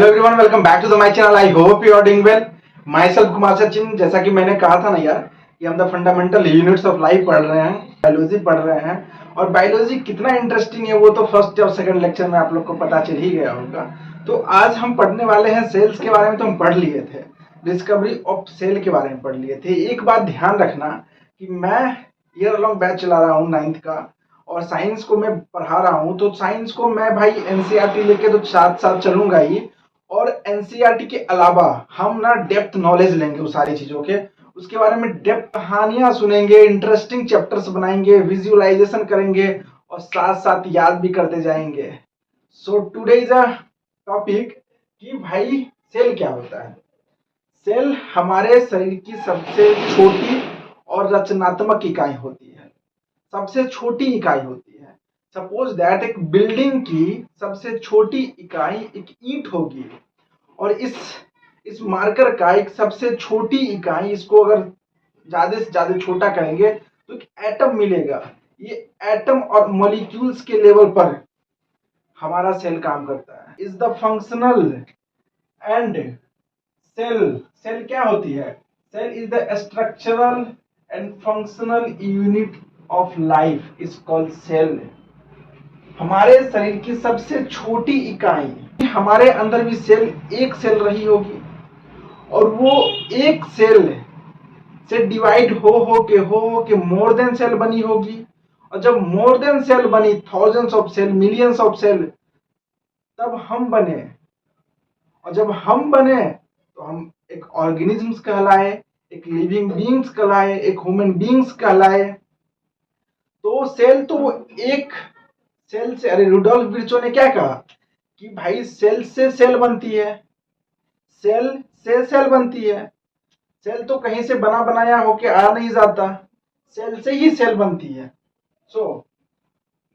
Hello everyone, welcome back to the my channel. I hope you are doing well. Myself Kumar Sachin. जैसा कि मैंने कहा था ना यार कि हम the fundamental units of life पढ़ रहे हैं, बायोलॉजी पढ़ रहे हैं। और बायोलॉजी कितना इंटरेस्टिंग है वो तो फर्स्ट और सेकंड लेक्चर में आप लोग को पता चल ही गया होगा। तो आज हम पढ़ने वाले हैं सेल्स के बारे में। तो हम पढ़ लिए थे, डिस्कवरी ऑफ सेल के बारे में पढ़ लिए थे। एक बात ध्यान रखना कि मैं ईयर लॉन्ग बैच चला रहा हूँ 9th का, और साइंस को मैं पढ़ा रहा हूँ। तो साइंस को मैं भाई एनसीईआरटी लेके तो साथ साथ चलूंगा ही, और एनसीईआरटी के अलावा हम ना डेप्थ नॉलेज लेंगे उस सारी चीजों के, उसके बारे में डेप्थ कहानियां सुनेंगे, इंटरेस्टिंग चैप्टर्स बनाएंगे, विजुअलाइजेशन करेंगे और साथ साथ याद भी करते जाएंगे। So today is a topic कि भाई सेल क्या होता है। सेल हमारे शरीर की सबसे छोटी और रचनात्मक इकाई होती है, सबसे छोटी इकाई होती है। सपोज दैट एक बिल्डिंग की सबसे छोटी इकाई एक ईंट होगी, और इस मार्कर का एक सबसे छोटी इकाई, इसको अगर ज्यादा से ज्यादा छोटा करेंगे तो एक एटम मिलेगा। ये एटम और मॉलिक्यूल्स के लेवल पर हमारा सेल काम करता है। Is the functional and cell cell क्या होती है? Cell is the structural and functional unit of life is called cell. हमारे शरीर की सबसे छोटी इकाई, हमारे अंदर भी सेल, एक सेल रही होगी, और वो एक सेल से डिवाइड हो के मोर देन सेल बनी होगी। और जब मोर देन सेल बनी, thousands of cell, millions of cell, तब हम बने। और जब हम बने तो हम एक ऑर्गेनिज्म्स कहलाए, एक लिविंग बींग्स कहलाए, एक ह्यूमन बींग्स कहलाए। तो सेल तो एक सेल से, अरे रुडोल्फ विर्चो ने क्या कहा कि भाई सेल से सेल बनती है, सेल से सेल बनती है। सेल तो कहीं से बना बनाया होके आ नहीं जाता, सेल से ही सेल बनती है। सो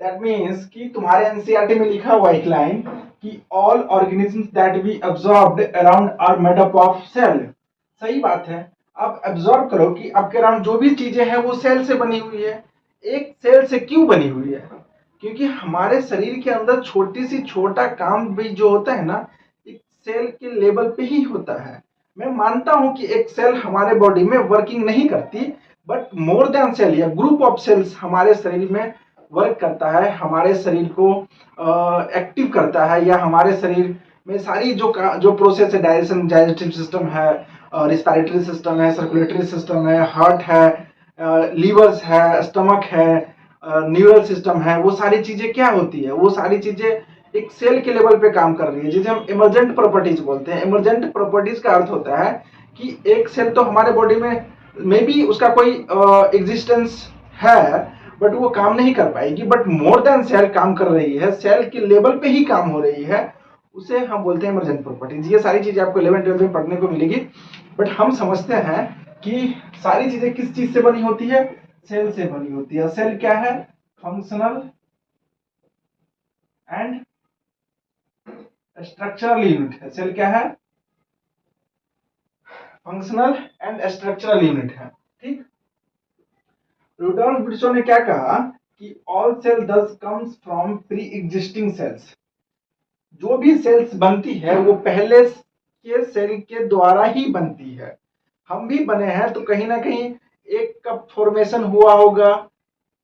दैट मीन्स कि तुम्हारे एनसीईआरटी में लिखा हुआ एक लाइन कि all organisms that we absorbed around are made up of cell. सही बात है। आप अब्सॉर्ब करो कि आपके अराउंड जो भी चीजें हैं वो सेल से बनी हुई है। एक सेल से क्यों बनी हुई है? क्योंकि हमारे शरीर के अंदर छोटी सी छोटा काम भी जो होता है ना, एक सेल के लेवल पे ही होता है। मैं मानता हूं कि एक सेल हमारे बॉडी में वर्किंग नहीं करती, बट मोर देन सेल या ग्रुप ऑफ सेल्स हमारे शरीर में वर्क करता है, हमारे शरीर को एक्टिव करता है, या हमारे शरीर में सारी जो प्रोसेस है, डाइजेस्टिव सिस्टम है, रिस्पिरेटरी सिस्टम है, सर्कुलेटरी सिस्टम है, हार्ट है, लीवर्स है, स्टमक है, न्यूरल सिस्टम है, वो सारी चीजें क्या होती है? वो सारी चीजें एक सेल के लेवल पे काम कर रही है, जिसे हम इमरजेंट प्रॉपर्टीज बोलते हैं। इमरजेंट प्रॉपर्टीज का अर्थ होता है कि एक सेल तो हमारे बॉडी में भी उसका कोई एग्जिस्टेंस है, बट वो काम नहीं कर पाएगी, बट मोर देन सेल काम कर रही है, सेल के लेवल पे ही काम हो रही है, उसे हम बोलते हैं इमरजेंट प्रॉपर्टीज। ये सारी चीजें आपको 11th-12th में पढ़ने को मिलेगी, बट हम समझते हैं कि सारी चीजें किस चीज से बनी होती है? सेल से बनी होती है। सेल क्या है? फंक्शनल एंड स्ट्रक्चरल यूनिट है। सेल क्या है? फंक्शनल एंड स्ट्रक्चरल यूनिट है। ठीक। रुडोल्फ विर्चो ने क्या कहा कि ऑल सेल दस comes from pre existing cells. जो भी सेल्स बनती है वो पहले के सेल के द्वारा ही बनती है। हम भी बने हैं तो कहीं ना कहीं एक का फॉर्मेशन हुआ होगा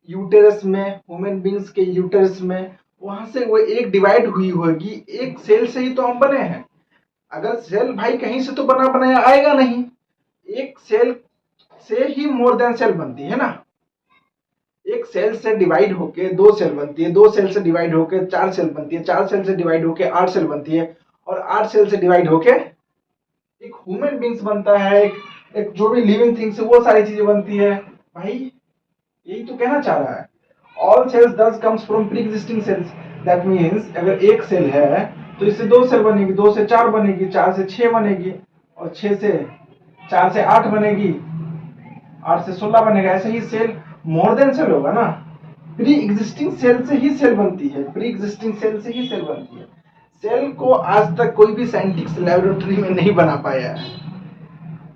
यूटेरस में, ह्यूमन बींग्स के यूटेरस में, वहां से वो एक डिवाइड हुई होगी, एक सेल से ही तो हम बने हैं। अगर सेल भाई कहीं से तो बना बनाया आएगा नहीं, एक सेल से ही मोर देन सेल बनती है ना। एक सेल से डिवाइड होके दो सेल बनती है, दो सेल से डिवाइड होके चार सेल बनती है, चार सेल से डिवाइड होके आठ सेल बनती है, और आठ सेल से डिवाइड होके एक ह्यूमन बींग्स बनता है, एक जो भी लिविंग थिंग्स है वो सारी चीजें बनती है। भाई यही तो कहना चाह रहा है। ऑल सेल्स दस comes from pre existing cells. That means अगर एक सेल है तो इससे दो सेल बनेगी, दो से चार बनेगी, चार से छह बनेगी, और छह से चार से आठ बनेगी, आठ से 16 बनेगा। ऐसे ही सेल मोर देन सेल होगा ना। प्री एग्जिस्टिंग सेल से ही सेल बनती है, प्री एग्जिस्टिंग सेल से ही सेल बनती है। सेल को आज तक कोई भी साइंटिस्ट लेबोरेटरी में नहीं बना पाया है।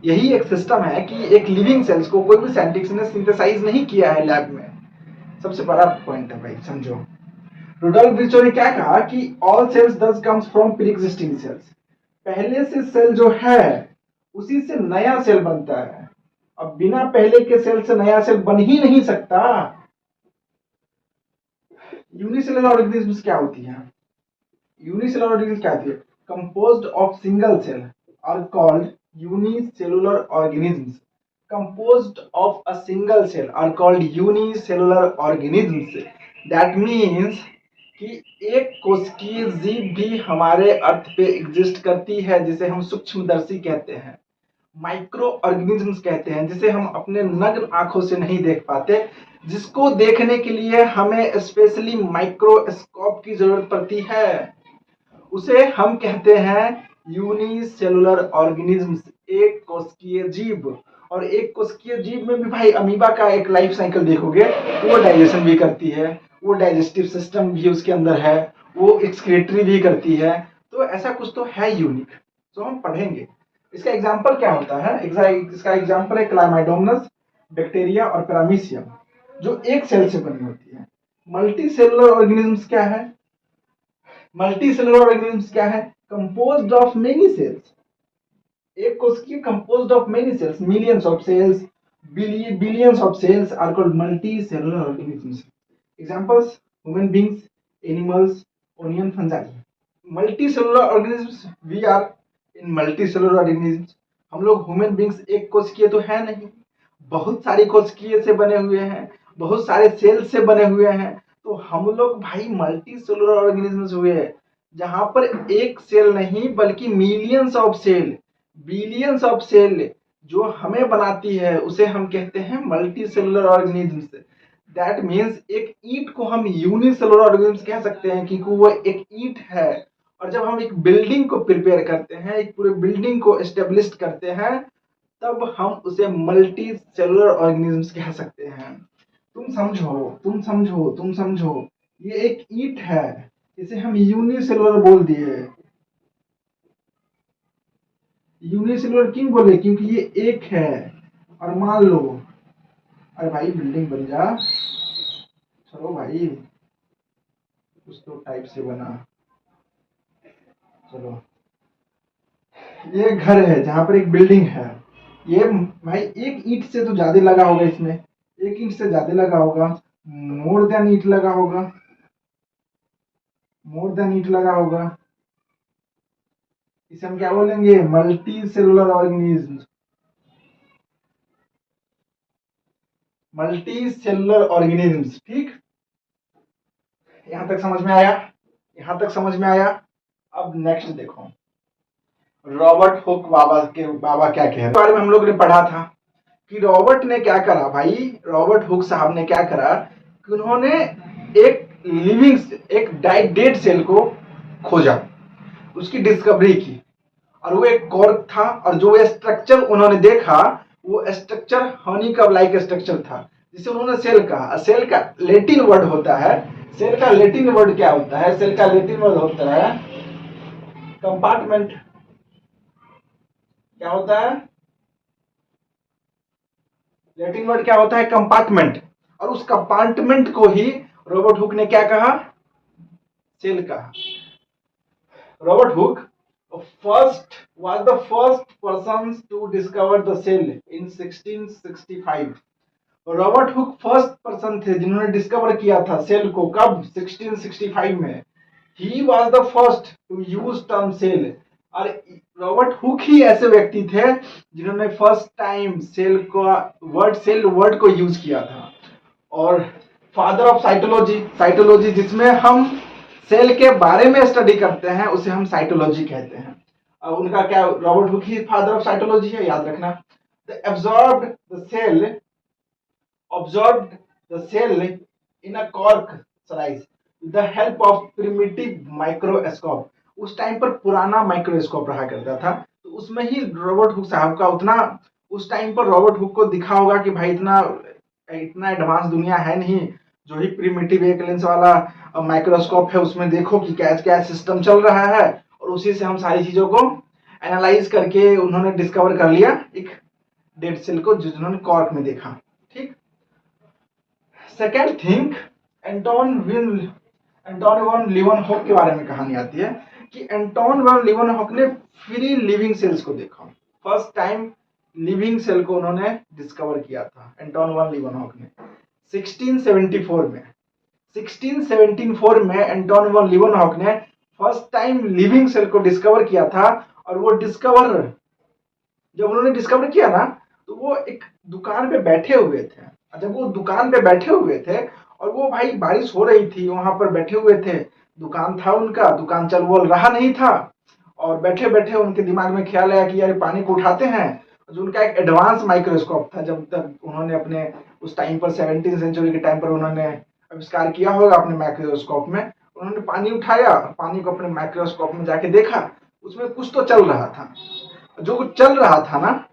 यही एक सिस्टम है कि एक लिविंग सेल्स को कोई भी साइंटिस्ट ने सिंथेसाइज नहीं किया है लैब में। सबसे बड़ा पॉइंट है भाई, समझो। रुडोल्फ विर्चो ने क्या कहा कि ऑल सेल्स दस comes from pre existing cells. पहले से सेल जो है उसी से नया सेल बनता है। अब बिना पहले के सेल से नया सेल बन ही नहीं सकता। यूनिसेलुलर ऑर्गेनिज्म्स क्या होती है? यूनिसेलुलर ऑर्गेनिज्म क्या होती है? Composed of single cell are called unicellular organisms. Composed of a single cell are called unicellular organisms. That means कि एक कोशिकीय जीव भी हमारे अर्थ पे एग्जिस्ट करती है, जिसे हम सूक्ष्मदर्शी कहते हैं, माइक्रो ऑर्गेनिज्म्स कहते हैं, जिसे हम अपने नग्न आंखों से नहीं देख पाते, जिसको देखने के लिए हमें स्पेशली माइक्रोस्कोप की जरूरत पड़ती है, उसे हम कहते हैं यूनिसेलुलर ऑर्गेनिज्म्स, एक कोशिकीय जीव। और एक कोशिकीय जीव में भी भाई अमीबा का एक लाइफ साइकिल देखोगे, वो डाइजेशन भी करती है, वो डाइजेस्टिव सिस्टम भी उसके अंदर है, वो एक्सक्रीटरी भी करती है। तो ऐसा कुछ तो है यूनिक, जो हम पढ़ेंगे। इसका एग्जाम्पल क्या होता है? इसका एग्जाम्पल है क्लामाइडोमोनास, बैक्टीरिया और पैरामीशियम, जो एक सेल से बनी होती है। मल्टी सेलुलर ऑर्गेनिज्म्स क्या है? मल्टी सेलुलर ऑर्गेनिज्म्स क्या है? Composed of many cells. एक कोशिका composed of many cells, millions of cells, billions of cells are called multicellular organisms. Examples: human beings, animals, onion, fungi. Multicellular organisms, we are in multicellular organisms. हम लोग human beings एक कोशिकीय तो है नहीं, बहुत सारी कोशिकीय से बने हुए हैं, बहुत सारे सेल से बने हुए हैं। तो हम लोग भाई मल्टी सेलुलर ऑर्गेनिज्म्स हुए, जहां पर एक सेल नहीं बल्कि millions of cell, billions of cell जो हमें बनाती है, उसे हम कहते हैं multicellular organisms. That means एक ईंट को हम यूनिसेलुलर ऑर्गेनिज्म कह सकते हैं, क्योंकि वो एक ईंट है। और जब हम एक बिल्डिंग को प्रिपेयर करते हैं, एक पूरे बिल्डिंग को एस्टेब्लिश करते हैं, तब हम उसे मल्टी सेलुलर ऑर्गेनिज्म्स कह सकते हैं। तुम समझो, तुम समझो, तुम समझो, ये एक ईंट है, इसे हम यूनिसेलुलर बोल दिए। यूनिसेलुलर क्यों बोले? क्योंकि ये एक है। और मान लो, अरे भाई बिल्डिंग बन जा, चलो भाई, कुछ तो टाइप से बना, चलो। ये घर है जहां पर एक बिल्डिंग है। ये भाई एक ईंट से तो ज्यादा लगा होगा, इसमें एक ईंट से ज्यादा लगा होगा, मोर देन ईंट लगा होगा, मोर देन ईंट लगा होगा। इसे हम क्या बोलेंगे? Multi cellular organism. Multi cellular organism, ठीक। यहां तक समझ में आया? यहां तक समझ में आया? अब नेक्स्ट देखो, रॉबर्ट हुक बाबा क्या कह रहे बारे में हम लोग ने पढ़ा था कि रॉबर्ट ने क्या करा भाई, रॉबर्ट हुक साहब ने क्या करा कि उन्होंने एक एक डेड सेल को खोजा, उसकी डिस्कवरी की। और वो एक कॉर्क था, और जो स्ट्रक्चर उन्होंने देखा, वो स्ट्रक्चर हनी का लाइक स्ट्रक्चर था, जिसे उन्होंने सेल कहा। सेल का लैटिन वर्ड होता है, सेल का लैटिन वर्ड क्या होता है? सेल का लैटिन वर्ड होता है कंपार्टमेंट। क्या होता है? लैटिन वर्ड क्या होता है? कंपार्टमेंट। और उस कंपार्टमेंट को ही रॉबर्ट हुक ने क्या कहा? सेल कहा। Robert Hooke was the first person to discover the cell in 1665। Robert Hooke first person थे जिन्होंने डिस्कवर किया था सेल को। कब? 1665 में। He was the first to use term cell. और रॉबर्ट हुक ही ऐसे व्यक्ति थे जिन्होंने फर्स्ट टाइम सेल वर्ड को यूज किया था। और फादर ऑफ साइटोलॉजी, साइटोलॉजी जिसमें हम सेल के बारे में स्टडी करते हैं, उसे हम साइटोलॉजी कहते हैं। उनका क्या, रॉबर्ट हुक ही फादर ऑफ साइटोलॉजी है, याद रखना। The absorbed the cell observed the cell in a cork slice with the help of primitive microscope। उस टाइम पर पुराना माइक्रोस्कोप रहा करता था, तो उसमें ही रॉबर्ट हुक साहब का उतना, उस टाइम पर रॉबर्ट हुक को दिखा होगा कि भाई इतना इतना एडवांस दुनिया है नहीं। जो ही प्रिमिटिव एक लेंस वाला माइक्रोस्कोप है, उसमें देखो कि क्या क्या सिस्टम चल रहा है, और उसी से हम सारी चीजों को एनालाइज करके उन्होंने डिस्कवर कर लिया एक डेड सेल को, जिन्होंने कॉर्क में देखा। ठीक। Second thing, Anton van Leeuwenhoek के बारे में कहानी आती है कि एंटोन वन लीवनहॉक ने फ्री लिविंग सेल्स को देखा। फर्स्ट टाइम लिविंग सेल को उन्होंने डिस्कवर किया था एंटोन वन लीवनहॉक ने 1674 में। 1674 में एंटोन वन लीवनहॉक ने फर्स्ट टाइम लिविंग सेल को डिस्कवर किया था। और वो डिस्कवर जब उन्होंने डिस्कवर किया ना, तो वो एक दुकान पे बैठे हुए थे। जब वो दुकान पे बैठे हुए थे और वो भाई बारिश हो रही थी, वहां पर बैठे हुए थे, दुकान था उनका, दुकान चल बोल रहा नहीं था, और बैठे बैठे उनके दिमाग में ख्याल आया कि यार पानी को उठाते हैं। जो उनका एक एडवांस माइक्रोस्कोप था, जब तक उन्होंने अपने उस टाइम पर 17वीं सेंचुरी के टाइम पर उन्होंने आविष्कार किया होगा अपने माइक्रोस्कोप में। उन्होंने पानी उठाया, पानी को अपने माइक्रोस्कोप में जाके देखा, उसमें कुछ तो चल रहा था। जो कुछ चल रहा था ना,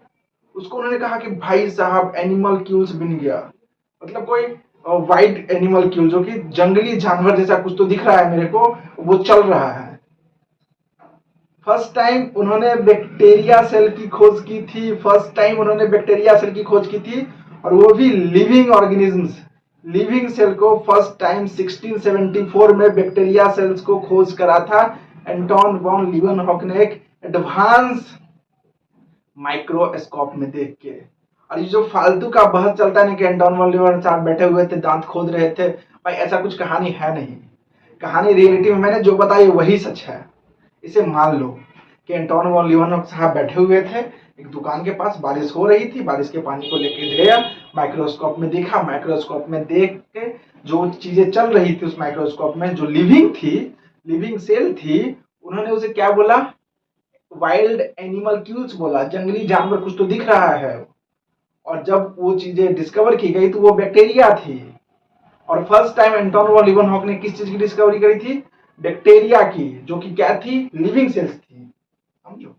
उसको उन्होंने कहा कि भाई साहब एनिमल क्यूल्स बन गया, मतलब कोई वाइट एनिमल क्यूल, जो कि जंगली जानवर जैसा कुछ तो दिख रहा है मेरे को, वो चल रहा है। फर्स्ट टाइम उन्होंने बैक्टीरिया सेल की खोज की थी। फर्स्ट टाइम उन्होंने बैक्टीरिया सेल की खोज की थी, और वो भी लिविंग ऑर्गेनिजम्स, लिविंग सेल को फर्स्ट टाइम 1674 में बैक्टीरिया सेल्स को खोज करा था एंटोन वॉन लीवनहॉक ने एक एडवांस माइक्रोस्कोप में देख के। और ये जो फालतू का बहस चलता है कि एंटोन वॉन लीवनहॉक साहब बैठे हुए थे, दांत खोद रहे थे, भाई ऐसा कुछ कहानी है नहीं। कहानी रियलिटी में मैंने जो बताई वही सच है। इसे मान लो कि एंटोन वॉन लीवनहॉक साहब बैठे हुए थे एक दुकान के पास, बारिश हो रही थी, बारिश के पानी को लेके गया, माइक्रोस्कोप में देखा, माइक्रोस्कोप में देख के जो चीजें चल रही थी उस माइक्रोस्कोप में, जो लिविंग थी, लिविंग सेल थी, उन्होंने उसे क्या बोला, वाइल्ड एनिमल क्यूल्स बोला, जंगली जानवर कुछ तो दिख रहा है। और जब वो चीजें डिस्कवर की गई तो वो बैक्टीरिया थी। और फर्स्ट टाइम एंटोन वॉन लीवनहॉक ने किस चीज की डिस्कवरी करी थी, बैक्टीरिया की, जो कि क्या थी, लिविंग सेल्स थी। समझो,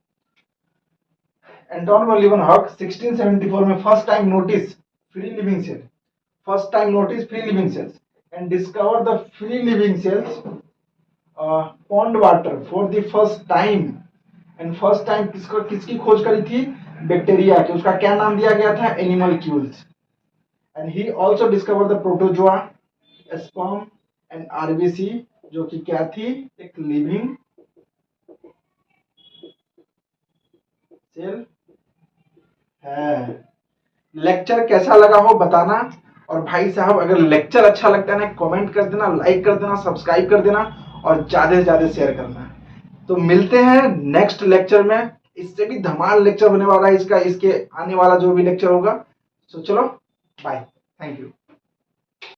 एंटोन वॉन लीवनहॉक 1674 में first time notice free living cell, first time notice free living cells and discover the free living cells pond water for the first time. And first time किसकी खोज करी थी, bacteria की। उसका क्या नाम दिया गया था, animalcules. And he also discover the protozoa, sperm and RBC, जो कि क्या थी, एक लिविंग सेल है। लेक्चर कैसा लगा हो बताना। और भाई साहब अगर लेक्चर अच्छा लगता है ना, कमेंट कर देना, लाइक कर देना, सब्सक्राइब कर देना, और ज्यादा से ज्यादा शेयर करना। तो मिलते हैं नेक्स्ट लेक्चर में। इससे भी धमाल लेक्चर होने वाला है इसका, इसके आने वाला जो भी लेक्चर होगा। तो चलो बाय, थैंक यू।